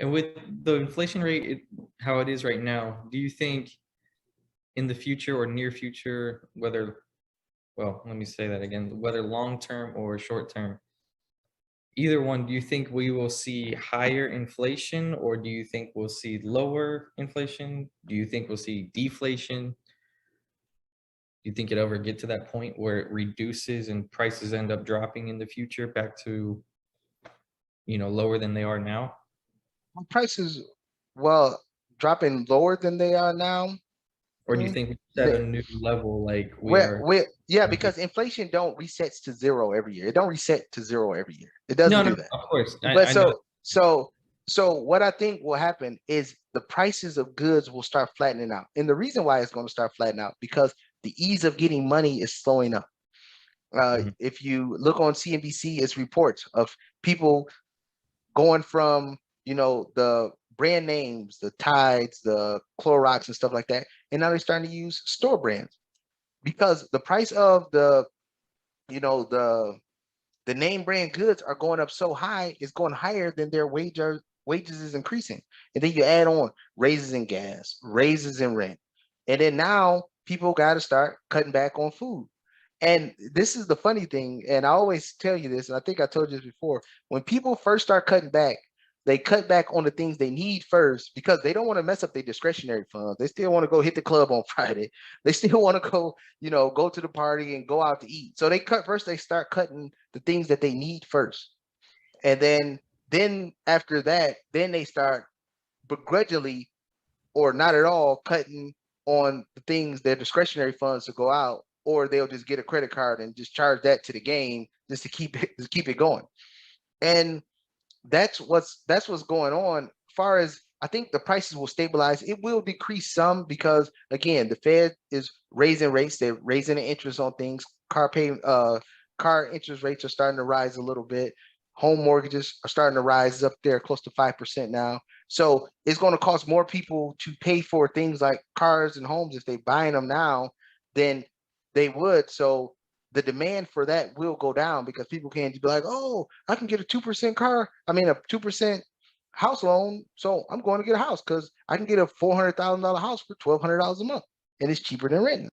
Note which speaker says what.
Speaker 1: And with the inflation rate, how it is right now, do you think in the future or near future, whether, well, let me say that again, whether long term or short term, either one, do you think we will see higher inflation or do you think we'll see lower inflation? Do you think we'll see deflation? Do you think it ever get to that point where it reduces and prices end up dropping in the future back to, lower than they are now?
Speaker 2: Prices, well, dropping lower than they are now.
Speaker 1: Or do you
Speaker 2: mm,
Speaker 1: think we set
Speaker 2: they-
Speaker 1: a new level like we
Speaker 2: Where,
Speaker 1: are?
Speaker 2: yeah, because inflation don't resets to zero every year. It don't reset to zero every year. It doesn't
Speaker 1: No, no,
Speaker 2: do that.
Speaker 1: of course.
Speaker 2: But
Speaker 1: I know.
Speaker 2: so what I think will happen is the prices of goods will start flattening out. And the reason why it's going to start flattening out because the ease of getting money is slowing up.
Speaker 1: Mhm.
Speaker 2: If you look on CNBC, it's reports of people going from, the brand names, the Tides, the Clorox and stuff like that, and now they're starting to use store brands because the price of you know, the the name brand goods are going up so high, it's going higher than their wages is increasing. And then you add on raises in gas, raises in rent. And then now people got to start cutting back on food. And this is the funny thing, and I always tell you this, and I think I told you this before. When people first start cutting back, they cut back on the things they need first because they don't want to mess up their discretionary funds. They still want to go hit the club on Friday. They still want to go, go to the party and go out to eat. So they cut first, they start cutting the things that they need first. And then after that, then they start begrudgingly or not at all cutting on the things their discretionary funds to go out, or they'll just get a credit card and just charge that to the game just to keep it going. And that's what's going on. As far as I think the prices will stabilize, it will decrease some because again, the Fed is raising rates, they're raising the interest on things. Car interest rates are starting to rise a little bit. Home mortgages are starting to rise up there close to 5% now. So it's going to cost more people to pay for things like cars and homes if they're buying them now than they would. So the demand for that will go down because people can't be like, oh, I can get a 2% a 2% house loan. So I'm going to get a house because I can get a $400,000 house for $1,200 a month and it's cheaper than renting.